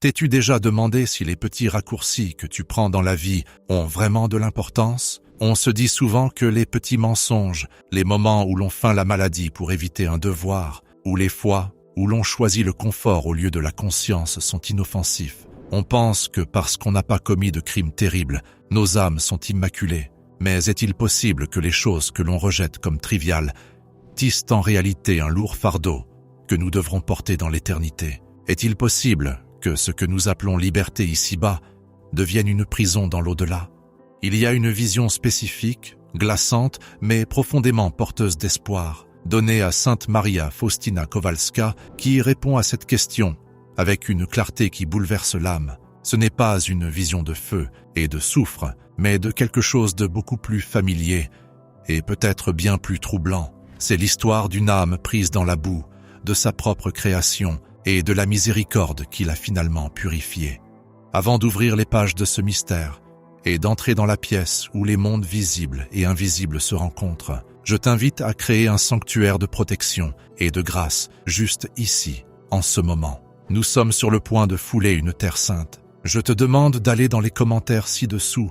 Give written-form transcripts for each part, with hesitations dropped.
T'es-tu déjà demandé si les petits raccourcis que tu prends dans la vie ont vraiment de l'importance? On se dit souvent que les petits mensonges, les moments où l'on feint la maladie pour éviter un devoir, ou les fois où l'on choisit le confort au lieu de la conscience sont inoffensifs. On pense que parce qu'on n'a pas commis de crimes terribles, nos âmes sont immaculées. Mais est-il possible que les choses que l'on rejette comme triviales tissent en réalité un lourd fardeau que nous devrons porter dans l'éternité? Est-il possible que ce que nous appelons liberté ici-bas devienne une prison dans l'au-delà? Il y a une vision spécifique, glaçante, mais profondément porteuse d'espoir, donnée à Sainte Maria Faustina Kowalska, qui répond à cette question avec une clarté qui bouleverse l'âme. Ce n'est pas une vision de feu et de soufre, mais de quelque chose de beaucoup plus familier et peut-être bien plus troublant. C'est l'histoire d'une âme prise dans la boue, de sa propre création et de la miséricorde qui l'a finalement purifiée. Avant d'ouvrir les pages de ce mystère et d'entrer dans la pièce où les mondes visibles et invisibles se rencontrent, je t'invite à créer un sanctuaire de protection et de grâce juste ici, en ce moment. Nous sommes sur le point de fouler une terre sainte. Je te demande d'aller dans les commentaires ci-dessous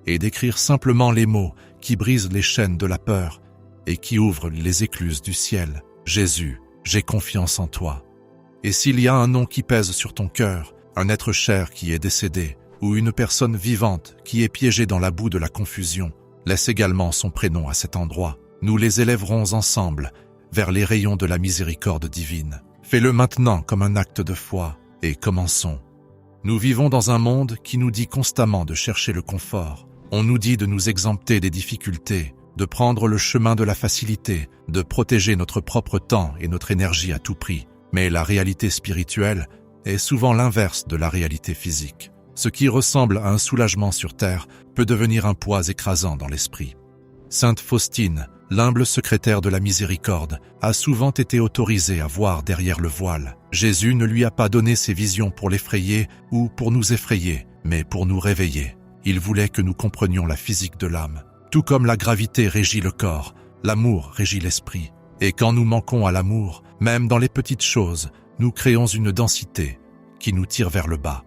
et d'écrire simplement les mots qui brisent les chaînes de la peur et qui ouvrent les écluses du ciel. Jésus, j'ai confiance en toi. Et s'il y a un nom qui pèse sur ton cœur, un être cher qui est décédé, ou une personne vivante qui est piégée dans la boue de la confusion, laisse également son prénom à cet endroit. Nous les élèverons ensemble vers les rayons de la miséricorde divine. Fais-le maintenant comme un acte de foi et commençons. Nous vivons dans un monde qui nous dit constamment de chercher le confort. On nous dit de nous exempter des difficultés, de prendre le chemin de la facilité, de protéger notre propre temps et notre énergie à tout prix. Mais la réalité spirituelle est souvent l'inverse de la réalité physique. Ce qui ressemble à un soulagement sur terre peut devenir un poids écrasant dans l'esprit. Sainte Faustine, l'humble secrétaire de la miséricorde, a souvent été autorisée à voir derrière le voile. Jésus ne lui a pas donné ses visions pour l'effrayer ou pour nous effrayer, mais pour nous réveiller. Il voulait que nous comprenions la physique de l'âme. Tout comme la gravité régit le corps, l'amour régit l'esprit. Et quand nous manquons à l'amour, même dans les petites choses, nous créons une densité qui nous tire vers le bas.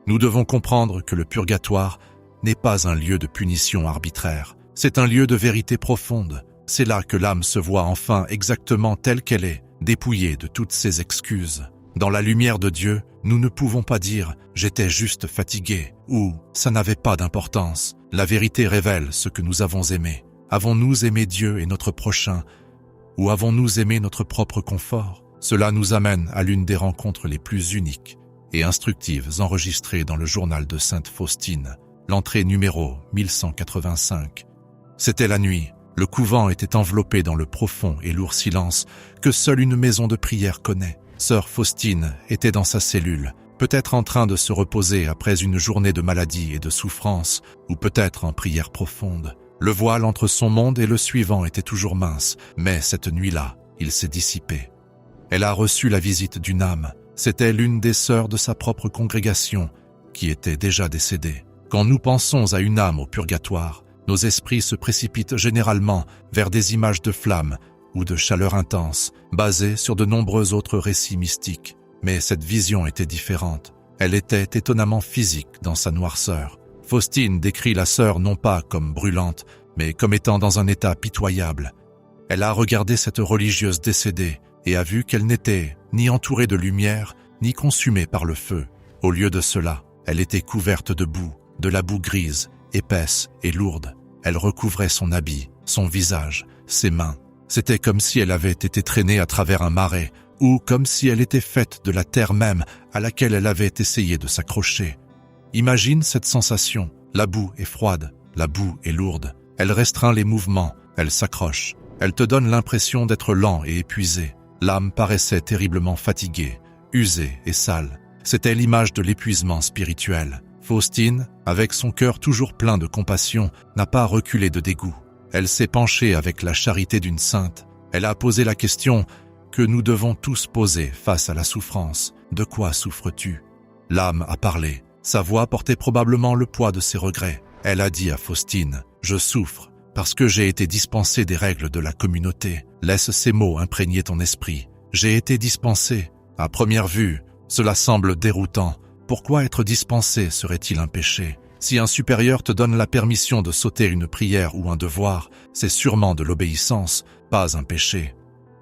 Nous devons comprendre que le purgatoire n'est pas un lieu de punition arbitraire. C'est un lieu de vérité profonde. C'est là que l'âme se voit enfin exactement telle qu'elle est, dépouillée de toutes ses excuses. Dans la lumière de Dieu, nous ne pouvons pas dire « j'étais juste fatigué » ou « ça n'avait pas d'importance ». La vérité révèle ce que nous avons aimé. Avons-nous aimé Dieu et notre prochain ou avons-nous aimé notre propre confort? Cela nous amène à l'une des rencontres les plus uniques et instructives enregistrées dans le journal de Sainte Faustine, l'entrée numéro 1185. C'était la nuit. Le couvent était enveloppé dans le profond et lourd silence que seule une maison de prière connaît. Sœur Faustine était dans sa cellule, peut-être en train de se reposer après une journée de maladie et de souffrance, ou peut-être en prière profonde. Le voile entre son monde et le suivant était toujours mince, mais cette nuit-là, il s'est dissipé. Elle a reçu la visite d'une âme. C'était l'une des sœurs de sa propre congrégation, qui était déjà décédée. Quand nous pensons à une âme au purgatoire, nos esprits se précipitent généralement vers des images de flammes ou de chaleur intense, basées sur de nombreux autres récits mystiques. Mais cette vision était différente. Elle était étonnamment physique dans sa noirceur. Faustine décrit la sœur non pas comme brûlante, mais comme étant dans un état pitoyable. Elle a regardé cette religieuse décédée et a vu qu'elle n'était ni entourée de lumière, ni consumée par le feu. Au lieu de cela, elle était couverte de boue, de la boue grise, épaisse et lourde. Elle recouvrait son habit, son visage, ses mains. C'était comme si elle avait été traînée à travers un marais, ou comme si elle était faite de la terre même à laquelle elle avait essayé de s'accrocher. Imagine cette sensation. La boue est froide, la boue est lourde. Elle restreint les mouvements, elle s'accroche. Elle te donne l'impression d'être lent et épuisé. L'âme paraissait terriblement fatiguée, usée et sale. C'était l'image de l'épuisement spirituel. Faustine, avec son cœur toujours plein de compassion, n'a pas reculé de dégoût. Elle s'est penchée avec la charité d'une sainte. Elle a posé la question que nous devons tous poser face à la souffrance. De quoi souffres-tu? L'âme a parlé. Sa voix portait probablement le poids de ses regrets. Elle a dit à Faustine, « Je souffre parce que j'ai été dispensée des règles de la communauté. Laisse ces mots imprégner ton esprit. J'ai été dispensée. À première vue, cela semble déroutant, Pourquoi être dispensé serait-il un péché? Si un supérieur te donne la permission de sauter une prière ou un devoir, c'est sûrement de l'obéissance, pas un péché.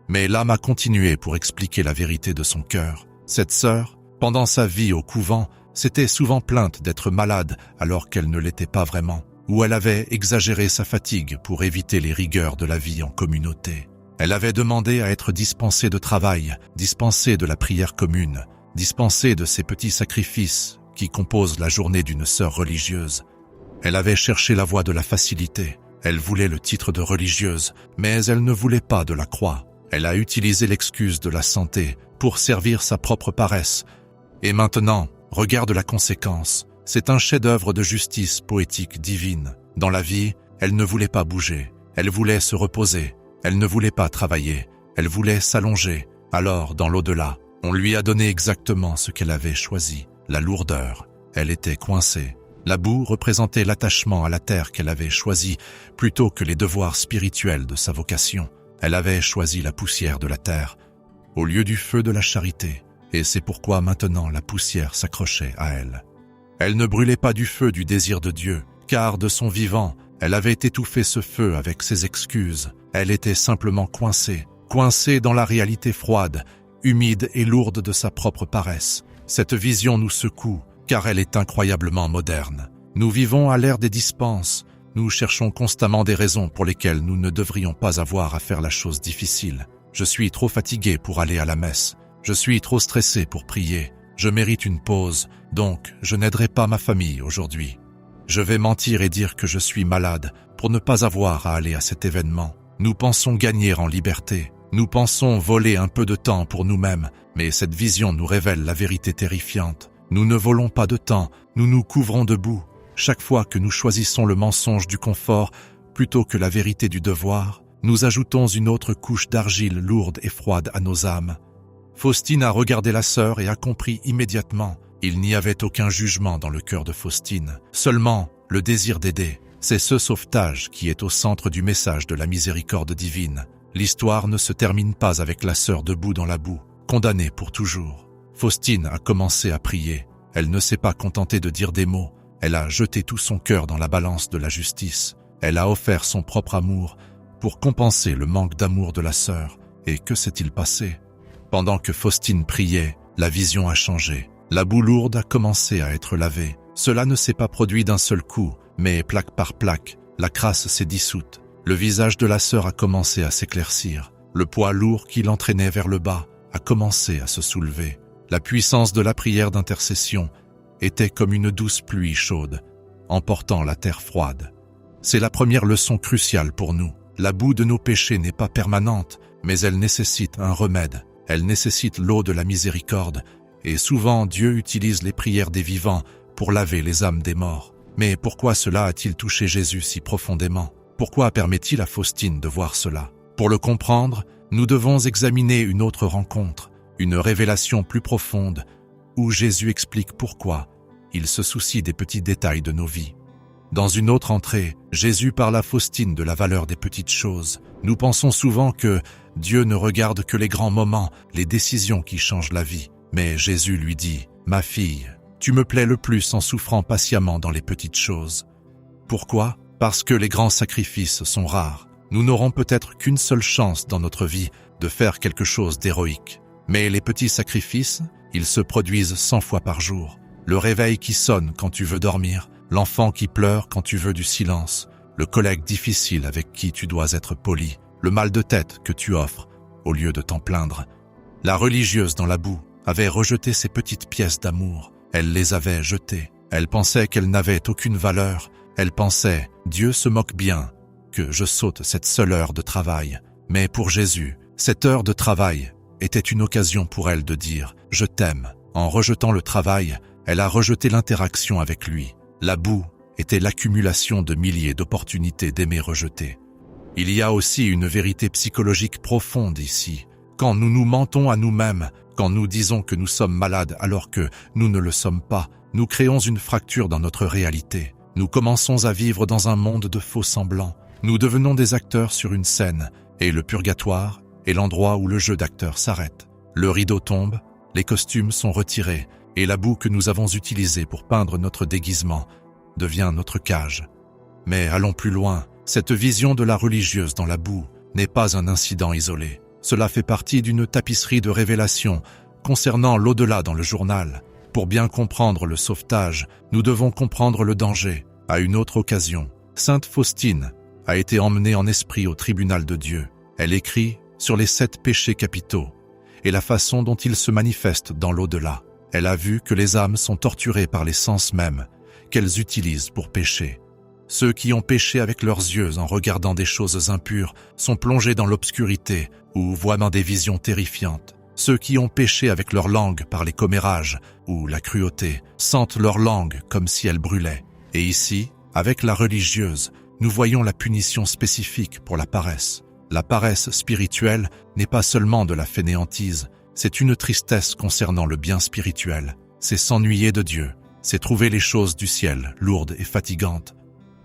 Mais l'âme a continué pour expliquer la vérité de son cœur. Cette sœur, pendant sa vie au couvent, s'était souvent plainte d'être malade alors qu'elle ne l'était pas vraiment, ou elle avait exagéré sa fatigue pour éviter les rigueurs de la vie en communauté. Elle avait demandé à être dispensée de travail, dispensée de la prière commune, dispensée de ces petits sacrifices qui composent la journée d'une sœur religieuse. Elle avait cherché la voie de la facilité. Elle voulait le titre de religieuse, mais elle ne voulait pas de la croix. Elle a utilisé l'excuse de la santé pour servir sa propre paresse. Et maintenant, regarde la conséquence. C'est un chef-d'œuvre de justice poétique divine. Dans la vie, elle ne voulait pas bouger. Elle voulait se reposer. Elle ne voulait pas travailler. Elle voulait s'allonger. Alors, dans l'au-delà, on lui a donné exactement ce qu'elle avait choisi. La lourdeur. Elle était coincée. La boue représentait l'attachement à la terre qu'elle avait choisi plutôt que les devoirs spirituels de sa vocation. Elle avait choisi la poussière de la terre au lieu du feu de la charité, et c'est pourquoi maintenant la poussière s'accrochait à elle. Elle ne brûlait pas du feu du désir de Dieu, car de son vivant, elle avait étouffé ce feu avec ses excuses. Elle était simplement coincée dans la réalité froide, humide et lourde de sa propre paresse. Cette vision nous secoue, car elle est incroyablement moderne. Nous vivons à l'ère des dispenses. Nous cherchons constamment des raisons pour lesquelles nous ne devrions pas avoir à faire la chose difficile. Je suis trop fatigué pour aller à la messe. Je suis trop stressé pour prier. Je mérite une pause, donc je n'aiderai pas ma famille aujourd'hui. Je vais mentir et dire que je suis malade pour ne pas avoir à aller à cet événement. Nous pensons gagner en liberté. Nous pensons voler un peu de temps pour nous-mêmes, mais cette vision nous révèle la vérité terrifiante. Nous ne volons pas de temps, nous nous couvrons de boue. Chaque fois que nous choisissons le mensonge du confort plutôt que la vérité du devoir, nous ajoutons une autre couche d'argile lourde et froide à nos âmes. Faustine a regardé la sœur et a compris immédiatement. Il n'y avait aucun jugement dans le cœur de Faustine, seulement le désir d'aider. C'est ce sauvetage qui est au centre du message de la miséricorde divine. L'histoire ne se termine pas avec la sœur debout dans la boue, condamnée pour toujours. Faustine a commencé à prier. Elle ne s'est pas contentée de dire des mots. Elle a jeté tout son cœur dans la balance de la justice. Elle a offert son propre amour pour compenser le manque d'amour de la sœur. Et que s'est-il passé? Pendant que Faustine priait, la vision a changé. La boue lourde a commencé à être lavée. Cela ne s'est pas produit d'un seul coup, mais plaque par plaque, la crasse s'est dissoute. Le visage de la sœur a commencé à s'éclaircir. Le poids lourd qui l'entraînait vers le bas a commencé à se soulever. La puissance de la prière d'intercession était comme une douce pluie chaude, emportant la terre froide. C'est la première leçon cruciale pour nous. La boue de nos péchés n'est pas permanente, mais elle nécessite un remède. Elle nécessite l'eau de la miséricorde, et souvent Dieu utilise les prières des vivants pour laver les âmes des morts. Mais pourquoi cela a-t-il touché Jésus si profondément? Pourquoi permet-il à Faustine de voir cela? Pour le comprendre, nous devons examiner une autre rencontre, une révélation plus profonde, où Jésus explique pourquoi il se soucie des petits détails de nos vies. Dans une autre entrée, Jésus parle à Faustine de la valeur des petites choses. Nous pensons souvent que Dieu ne regarde que les grands moments, les décisions qui changent la vie. Mais Jésus lui dit « Ma fille, tu me plais le plus en souffrant patiemment dans les petites choses. » Pourquoi? Parce que les grands sacrifices sont rares. Nous n'aurons peut-être qu'une seule chance dans notre vie de faire quelque chose d'héroïque. Mais les petits sacrifices, ils se produisent 100 fois par jour. Le réveil qui sonne quand tu veux dormir, l'enfant qui pleure quand tu veux du silence, le collègue difficile avec qui tu dois être poli, le mal de tête que tu offres au lieu de t'en plaindre. La religieuse dans la boue avait rejeté ces petites pièces d'amour. Elle les avait jetées. Elle pensait qu'elles n'avaient aucune valeur. Elle pensait « Dieu se moque bien que je saute cette seule heure de travail. » Mais pour Jésus, cette heure de travail était une occasion pour elle de dire « Je t'aime ». En rejetant le travail, elle a rejeté l'interaction avec lui. La boue était l'accumulation de milliers d'opportunités d'aimer rejeter. Il y a aussi une vérité psychologique profonde ici. Quand nous nous mentons à nous-mêmes, quand nous disons que nous sommes malades alors que nous ne le sommes pas, nous créons une fracture dans notre réalité. Nous commençons à vivre dans un monde de faux semblants. Nous devenons des acteurs sur une scène, et le purgatoire est l'endroit où le jeu d'acteur s'arrête. Le rideau tombe, les costumes sont retirés, et la boue que nous avons utilisée pour peindre notre déguisement devient notre cage. Mais allons plus loin, cette vision de la religieuse dans la boue n'est pas un incident isolé. Cela fait partie d'une tapisserie de révélations concernant l'au-delà dans le journal. Pour bien comprendre le sauvetage, nous devons comprendre le danger. À une autre occasion, Sainte Faustine a été emmenée en esprit au tribunal de Dieu. Elle écrit sur les 7 péchés capitaux et la façon dont ils se manifestent dans l'au-delà. Elle a vu que les âmes sont torturées par les sens mêmes qu'elles utilisent pour pécher. Ceux qui ont péché avec leurs yeux en regardant des choses impures sont plongés dans l'obscurité ou voient dans des visions terrifiantes. Ceux qui ont péché avec leur langue par les commérages ou la cruauté sentent leur langue comme si elle brûlait. Et ici, avec la religieuse, nous voyons la punition spécifique pour la paresse. La paresse spirituelle n'est pas seulement de la fainéantise, c'est une tristesse concernant le bien spirituel. C'est s'ennuyer de Dieu, c'est trouver les choses du ciel lourdes et fatigantes.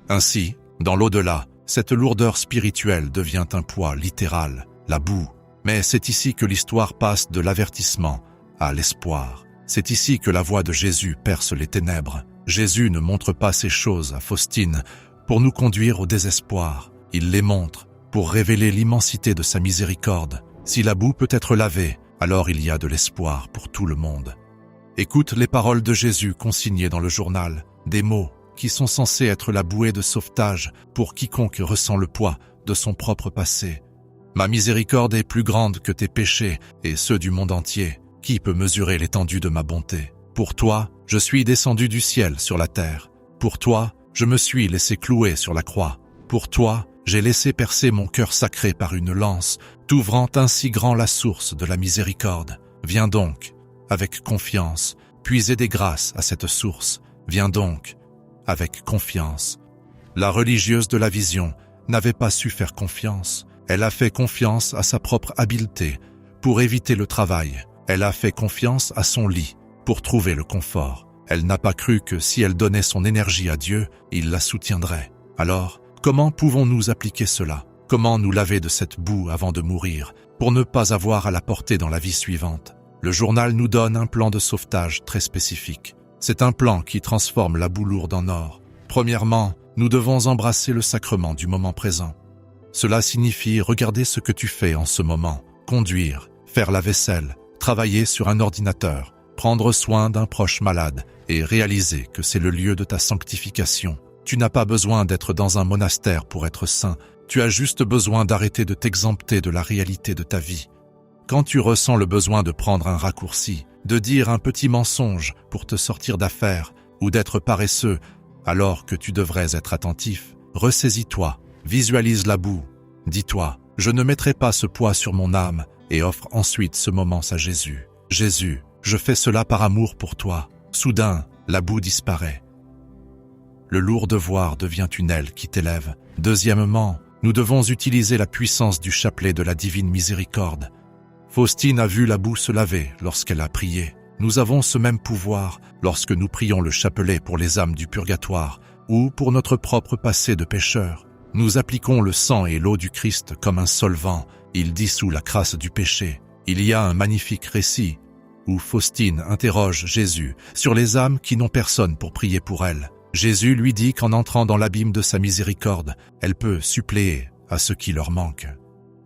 Ainsi, dans l'au-delà, cette lourdeur spirituelle devient un poids littéral, la boue. Mais c'est ici que l'histoire passe de l'avertissement à l'espoir. C'est ici que la voix de Jésus perce les ténèbres. Jésus ne montre pas ces choses à Faustine pour nous conduire au désespoir. Il les montre pour révéler l'immensité de sa miséricorde. Si la boue peut être lavée, alors il y a de l'espoir pour tout le monde. Écoute les paroles de Jésus consignées dans le journal, des mots qui sont censés être la bouée de sauvetage pour quiconque ressent le poids de son propre passé. Ma miséricorde est plus grande que tes péchés et ceux du monde entier. Qui peut mesurer l'étendue de ma bonté? Pour toi, je suis descendu du ciel sur la terre. Pour toi, je me suis laissé clouer sur la croix. Pour toi, j'ai laissé percer mon cœur sacré par une lance, t'ouvrant ainsi grand la source de la miséricorde. Viens donc, avec confiance, puiser des grâces à cette source. Viens donc, avec confiance. La religieuse de la vision n'avait pas su faire confiance. Elle a fait confiance à sa propre habileté pour éviter le travail. Elle a fait confiance à son lit pour trouver le confort. Elle n'a pas cru que si elle donnait son énergie à Dieu, il la soutiendrait. Alors, comment pouvons-nous appliquer cela? Comment nous laver de cette boue avant de mourir pour ne pas avoir à la porter dans la vie suivante? Le journal nous donne un plan de sauvetage très spécifique. C'est un plan qui transforme la boue lourde en or. Premièrement, nous devons embrasser le sacrement du moment présent. Cela signifie regarder ce que tu fais en ce moment, conduire, faire la vaisselle, travailler sur un ordinateur, prendre soin d'un proche malade et réaliser que c'est le lieu de ta sanctification. Tu n'as pas besoin d'être dans un monastère pour être saint, tu as juste besoin d'arrêter de t'exempter de la réalité de ta vie. Quand tu ressens le besoin de prendre un raccourci, de dire un petit mensonge pour te sortir d'affaire ou d'être paresseux alors que tu devrais être attentif, ressaisis-toi, visualise la boue, dis-toi, je ne mettrai pas ce poids sur mon âme et offre ensuite ce moment à Jésus. Jésus, je fais cela par amour pour toi. Soudain, la boue disparaît. Le lourd devoir devient une aile qui t'élève. Deuxièmement, nous devons utiliser la puissance du chapelet de la divine miséricorde. Faustine a vu la boue se laver lorsqu'elle a prié. Nous avons ce même pouvoir lorsque nous prions le chapelet pour les âmes du purgatoire ou pour notre propre passé de pécheur. Nous appliquons le sang et l'eau du Christ comme un solvant. Il dissout la crasse du péché. Il y a un magnifique récit où Faustine interroge Jésus sur les âmes qui n'ont personne pour prier pour elles. Jésus lui dit qu'en entrant dans l'abîme de sa miséricorde, elle peut suppléer à ce qui leur manque.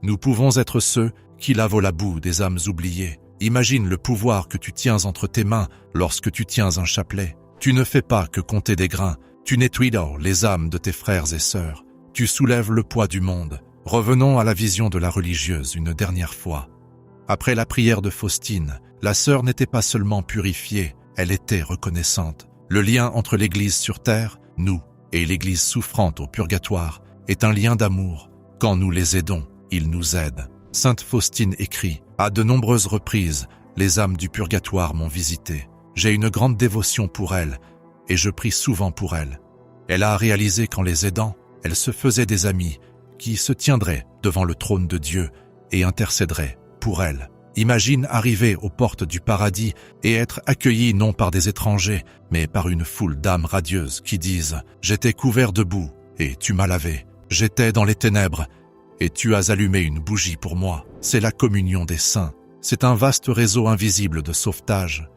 Nous pouvons être ceux qui lavent la boue des âmes oubliées. Imagine le pouvoir que tu tiens entre tes mains lorsque tu tiens un chapelet. Tu ne fais pas que compter des grains, tu nettoies les âmes de tes frères et sœurs. Tu soulèves le poids du monde. Revenons à la vision de la religieuse une dernière fois. Après la prière de Faustine, la sœur n'était pas seulement purifiée, elle était reconnaissante. Le lien entre l'Église sur terre, nous, et l'Église souffrante au purgatoire est un lien d'amour. Quand nous les aidons, ils nous aident. Sainte Faustine écrit « À de nombreuses reprises, les âmes du purgatoire m'ont visité. J'ai une grande dévotion pour elles, et je prie souvent pour elles. » Elle a réalisé qu'en les aidant, elle se faisait des amis qui se tiendraient devant le trône de Dieu et intercéderaient pour elle. Imagine arriver aux portes du paradis et être accueilli non par des étrangers, mais par une foule d'âmes radieuses qui disent « J'étais couvert de boue et tu m'as lavé. J'étais dans les ténèbres et tu as allumé une bougie pour moi. » C'est la communion des saints. C'est un vaste réseau invisible de sauvetage.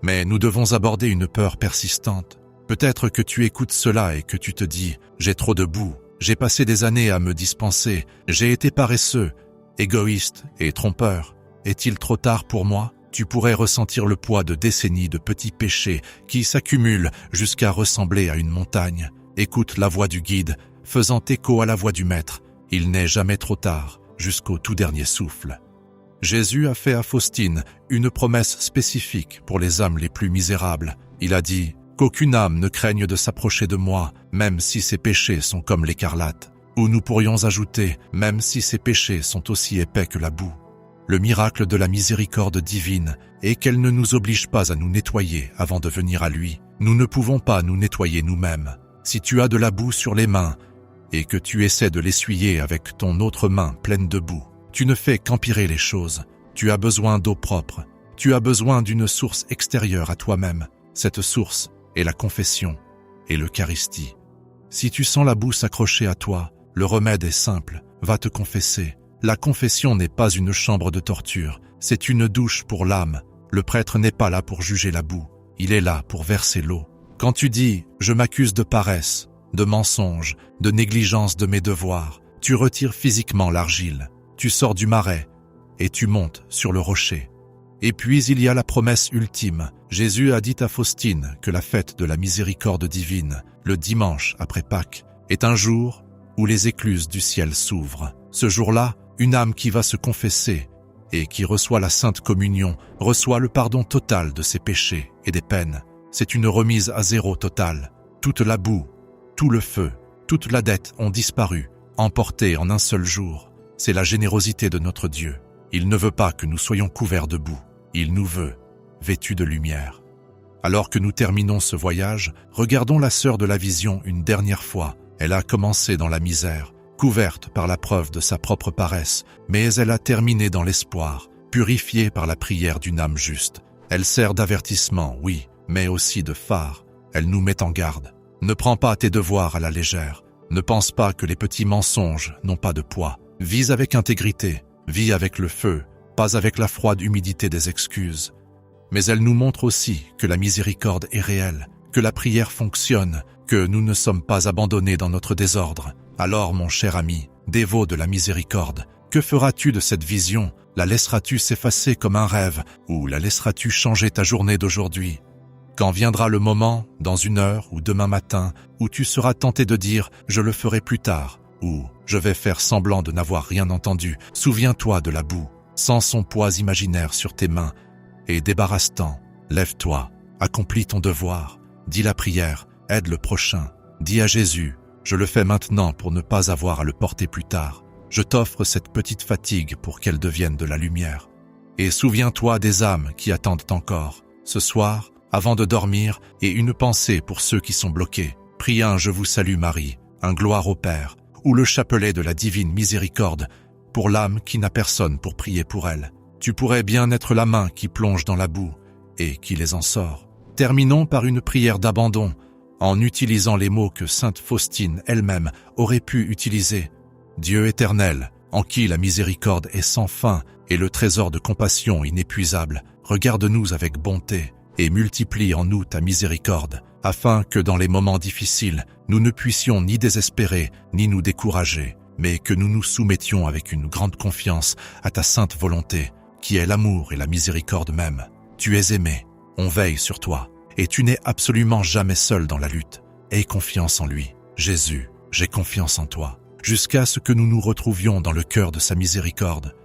Mais nous devons aborder une peur persistante. Peut-être que tu écoutes cela et que tu te dis « J'ai trop de boue, j'ai passé des années à me dispenser, j'ai été paresseux, égoïste et trompeur. Est-il trop tard pour moi ?» Tu pourrais ressentir le poids de décennies de petits péchés qui s'accumulent jusqu'à ressembler à une montagne. Écoute la voix du guide, faisant écho à la voix du maître. Il n'est jamais trop tard, jusqu'au tout dernier souffle. Jésus a fait à Faustine une promesse spécifique pour les âmes les plus misérables. Il a dit « Qu'aucune âme ne craigne de s'approcher de moi, même si ses péchés sont comme l'écarlate. » Ou nous pourrions ajouter « Même si ses péchés sont aussi épais que la boue. » Le miracle de la miséricorde divine est qu'elle ne nous oblige pas à nous nettoyer avant de venir à lui. Nous ne pouvons pas nous nettoyer nous-mêmes. Si tu as de la boue sur les mains et que tu essaies de l'essuyer avec ton autre main pleine de boue, tu ne fais qu'empirer les choses. Tu as besoin d'eau propre. Tu as besoin d'une source extérieure à toi-même. Cette source est la confession et l'Eucharistie. Si tu sens la boue s'accrocher à toi, le remède est simple. Va te confesser. La confession n'est pas une chambre de torture, c'est une douche pour l'âme. Le prêtre n'est pas là pour juger la boue, il est là pour verser l'eau. Quand tu dis « je m'accuse de paresse, de mensonge, de négligence de mes devoirs », tu retires physiquement l'argile, tu sors du marais et tu montes sur le rocher. Et puis il y a la promesse ultime. Jésus a dit à Faustine que la fête de la miséricorde divine, le dimanche après Pâques, est un jour où les écluses du ciel s'ouvrent. Ce jour-là, une âme qui va se confesser et qui reçoit la Sainte Communion reçoit le pardon total de ses péchés et des peines. C'est une remise à zéro totale. Toute la boue, tout le feu, toute la dette ont disparu, emportées en un seul jour. C'est la générosité de notre Dieu. Il ne veut pas que nous soyons couverts de boue. Il nous veut vêtus de lumière. Alors que nous terminons ce voyage, regardons la sœur de la vision une dernière fois. Elle a commencé dans la misère, couverte par la preuve de sa propre paresse, mais elle a terminé dans l'espoir, purifiée par la prière d'une âme juste. Elle sert d'avertissement, oui, mais aussi de phare. Elle nous met en garde. Ne prends pas tes devoirs à la légère. Ne pense pas que les petits mensonges n'ont pas de poids. Vis avec intégrité, vis avec le feu, pas avec la froide humidité des excuses. Mais elle nous montre aussi que la miséricorde est réelle, que la prière fonctionne, que nous ne sommes pas abandonnés dans notre désordre. Alors, mon cher ami, dévot de la miséricorde, que feras-tu de cette vision? La laisseras-tu s'effacer comme un rêve ou la laisseras-tu changer ta journée d'aujourd'hui? Quand viendra le moment, dans 1 heure ou demain matin, où tu seras tenté de dire « je le ferai plus tard » ou « je vais faire semblant de n'avoir rien entendu », souviens-toi de la boue, sens son poids imaginaire sur tes mains et débarrasse-t'en. Lève-toi, accomplis ton devoir, dis la prière, aide le prochain, dis à Jésus « je le fais maintenant pour ne pas avoir à le porter plus tard. Je t'offre cette petite fatigue pour qu'elle devienne de la lumière. » Et souviens-toi des âmes qui attendent encore. Ce soir, avant de dormir, et une pensée pour ceux qui sont bloqués. Prie un « Je vous salue Marie », un « Gloire au Père », ou le chapelet de la divine miséricorde, pour l'âme qui n'a personne pour prier pour elle. Tu pourrais bien être la main qui plonge dans la boue et qui les en sort. Terminons par une prière d'abandon, en utilisant les mots que sainte Faustine elle-même aurait pu utiliser. Dieu éternel, en qui la miséricorde est sans fin et le trésor de compassion inépuisable, regarde-nous avec bonté et multiplie en nous ta miséricorde, afin que dans les moments difficiles, nous ne puissions ni désespérer, ni nous décourager, mais que nous nous soumettions avec une grande confiance à ta sainte volonté, qui est l'amour et la miséricorde même. Tu es aimé, on veille sur toi, et tu n'es absolument jamais seul dans la lutte. Aie confiance en lui. Jésus, j'ai confiance en toi, jusqu'à ce que nous nous retrouvions dans le cœur de sa miséricorde.